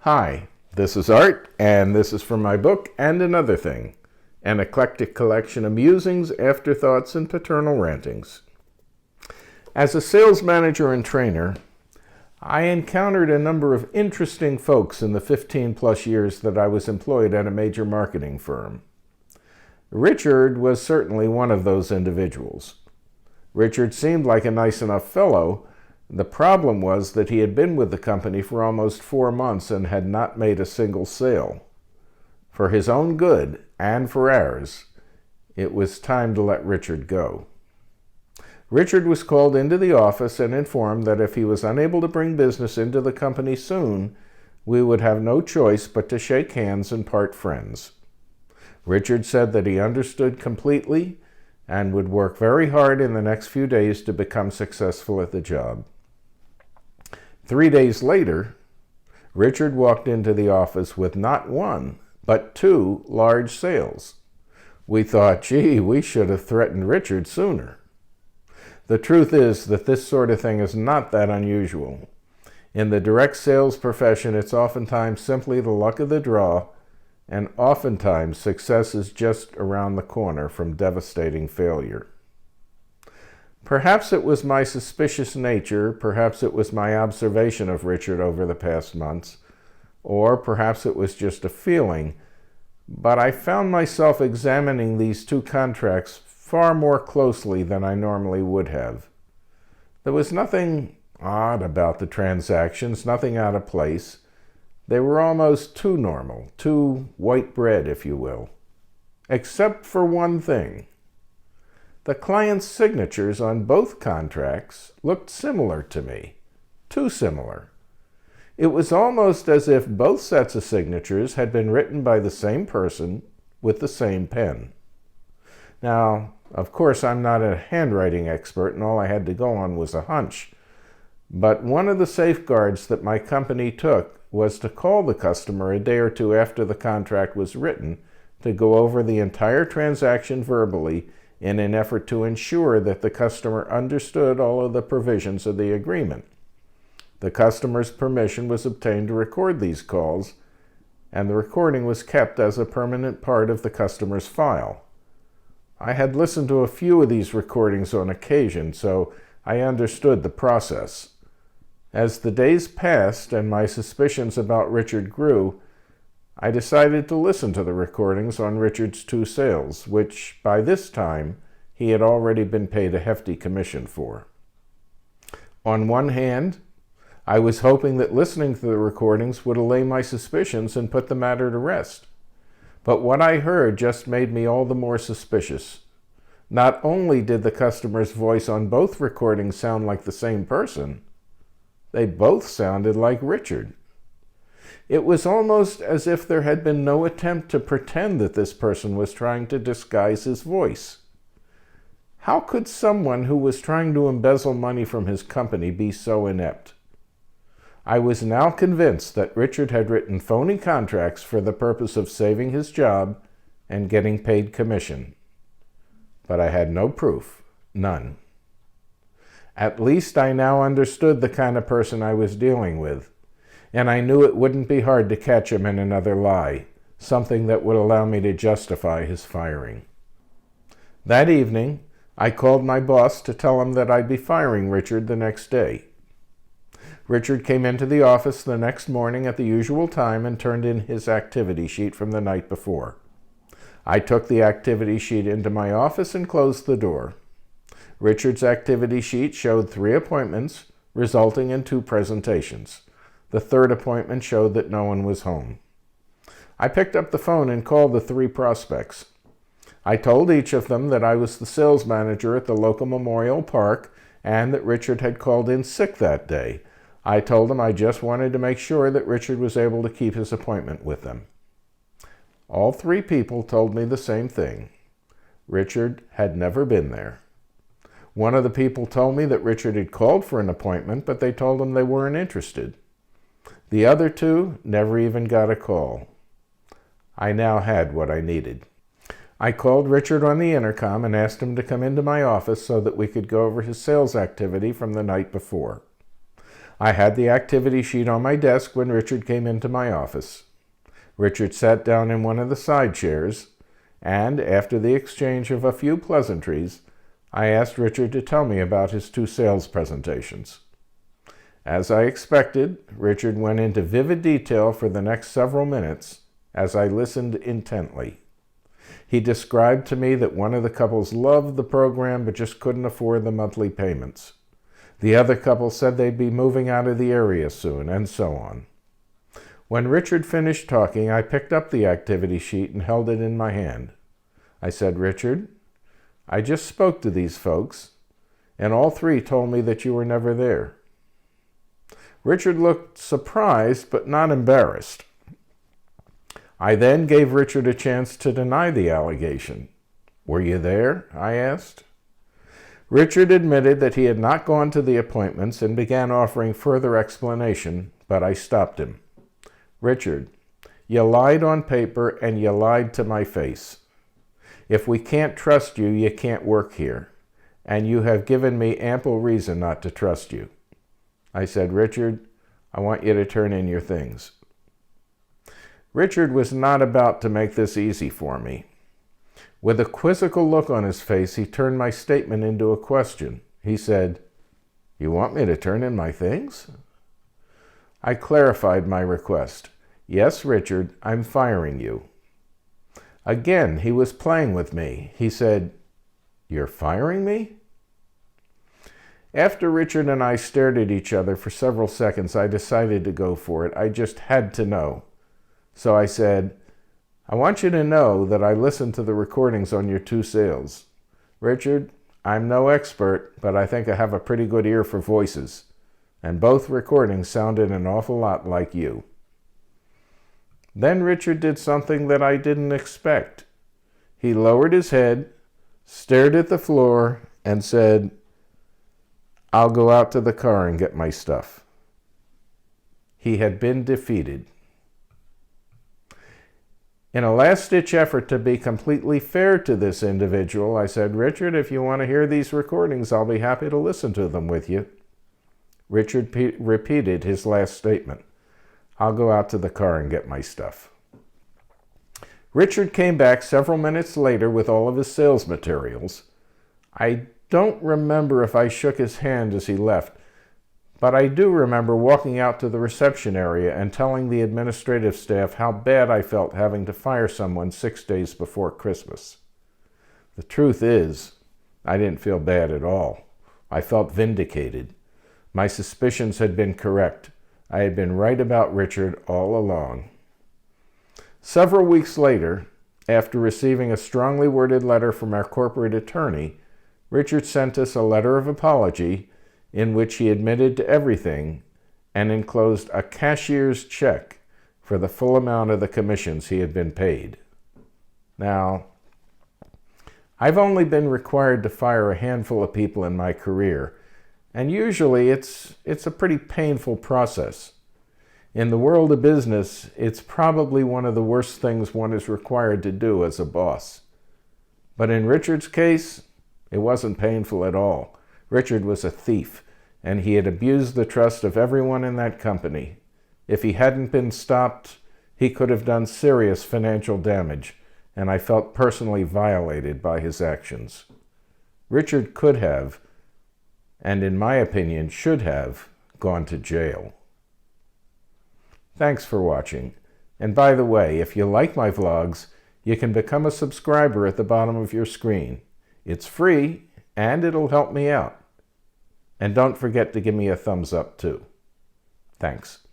Hi, this is Art, and this is from my book, And Another Thing, an eclectic collection of musings, afterthoughts, and paternal rantings. As a sales manager and trainer, I encountered a number of interesting folks in the 15-plus years that I was employed at a major marketing firm. Richard was certainly one of those individuals. Richard seemed like a nice enough fellow. The problem was that he had been with the company for almost 4 months and had not made a single sale. For his own good, and for ours, it was time to let Richard go. Richard was called into the office and informed that if he was unable to bring business into the company soon, we would have no choice but to shake hands and part friends. Richard said that he understood completely and would work very hard in the next few days to become successful at the job. 3 days later, Richard walked into the office with not one, but 2 large sales. We thought, gee, we should have threatened Richard sooner. The truth is that this sort of thing is not that unusual. In the direct sales profession, it's oftentimes simply the luck of the draw, and oftentimes success is just around the corner from devastating failure. Perhaps it was my suspicious nature, perhaps it was my observation of Richard over the past months, or perhaps it was just a feeling, but I found myself examining these 2 contracts far more closely than I normally would have. There was nothing odd about the transactions, nothing out of place. They were almost too normal, too white bread, if you will. Except for one thing. The client's signatures on both contracts looked similar to me. Too similar. It was almost as if both sets of signatures had been written by the same person with the same pen. Now, of course, I'm not a handwriting expert, and all I had to go on was a hunch. But one of the safeguards that my company took was to call the customer a day or 2 after the contract was written to go over the entire transaction verbally in an effort to ensure that the customer understood all of the provisions of the agreement. The customer's permission was obtained to record these calls, and the recording was kept as a permanent part of the customer's file. I had listened to a few of these recordings on occasion, so I understood the process. As the days passed and my suspicions about Richard grew, I decided to listen to the recordings on Richard's 2 sales, which, by this time, he had already been paid a hefty commission for. On one hand, I was hoping that listening to the recordings would allay my suspicions and put the matter to rest. But what I heard just made me all the more suspicious. Not only did the customer's voice on both recordings sound like the same person, they both sounded like Richard. It was almost as if there had been no attempt to pretend that this person was trying to disguise his voice. How could someone who was trying to embezzle money from his company be so inept? I was now convinced that Richard had written phony contracts for the purpose of saving his job and getting paid commission. But I had no proof, none. At least I now understood the kind of person I was dealing with, and I knew it wouldn't be hard to catch him in another lie, something that would allow me to justify his firing. That evening, I called my boss to tell him that I'd be firing Richard the next day. Richard came into the office the next morning at the usual time and turned in his activity sheet from the night before. I took the activity sheet into my office and closed the door. Richard's activity sheet showed 3 appointments, resulting in 2 presentations. The 3rd appointment showed that no one was home. I picked up the phone and called the 3 prospects. I told each of them that I was the sales manager at the local memorial park and that Richard had called in sick that day. I told them I just wanted to make sure that Richard was able to keep his appointment with them. All 3 people told me the same thing. Richard had never been there. One of the people told me that Richard had called for an appointment, but they told him they weren't interested. The other 2 never even got a call. I now had what I needed. I called Richard on the intercom and asked him to come into my office so that we could go over his sales activity from the night before. I had the activity sheet on my desk when Richard came into my office. Richard sat down in one of the side chairs, and after the exchange of a few pleasantries, I asked Richard to tell me about his 2 sales presentations. As I expected, Richard went into vivid detail for the next several minutes as I listened intently. He described to me that one of the couples loved the program but just couldn't afford the monthly payments. The other couple said they'd be moving out of the area soon, and so on. When Richard finished talking, I picked up the activity sheet and held it in my hand. I said, "Richard, I just spoke to these folks, and all 3 told me that you were never there." Richard looked surprised, but not embarrassed. I then gave Richard a chance to deny the allegation. "Were you there?" I asked. Richard admitted that he had not gone to the appointments and began offering further explanation, but I stopped him. "Richard, you lied on paper and you lied to my face. If we can't trust you, you can't work here, and you have given me ample reason not to trust you." I said, "Richard, I want you to turn in your things." Richard was not about to make this easy for me. With a quizzical look on his face, he turned my statement into a question. He said, "You want me to turn in my things?" I clarified my request. "Yes, Richard, I'm firing you." Again, he was playing with me. He said, "You're firing me?" After Richard and I stared at each other for several seconds, I decided to go for it. I just had to know. So I said, "I want you to know that I listened to the recordings on your 2 sales. Richard, I'm no expert, but I think I have a pretty good ear for voices, and both recordings sounded an awful lot like you." Then Richard did something that I didn't expect. He lowered his head, stared at the floor, and said, "I'll go out to the car and get my stuff." He had been defeated. In a last-ditch effort to be completely fair to this individual, I said, "Richard, if you want to hear these recordings, I'll be happy to listen to them with you." Richard repeated his last statement. "I'll go out to the car and get my stuff." Richard came back several minutes later with all of his sales materials. I don't remember if I shook his hand as he left, but I do remember walking out to the reception area and telling the administrative staff how bad I felt having to fire someone 6 days before Christmas. The truth is, I didn't feel bad at all. I felt vindicated. My suspicions had been correct. I had been right about Richard all along. Several weeks later, after receiving a strongly worded letter from our corporate attorney, Richard sent us a letter of apology in which he admitted to everything and enclosed a cashier's check for the full amount of the commissions he had been paid. Now, I've only been required to fire a handful of people in my career, and usually it's a pretty painful process. In the world of business, it's probably one of the worst things one is required to do as a boss. But in Richard's case, it wasn't painful at all. Richard was a thief, and he had abused the trust of everyone in that company. If he hadn't been stopped, he could have done serious financial damage, and I felt personally violated by his actions. Richard could have, and in my opinion should have, gone to jail. Thanks for watching. And by the way, if you like my vlogs, you can become a subscriber at the bottom of your screen. It's free, and it'll help me out. And don't forget to give me a thumbs up too. Thanks.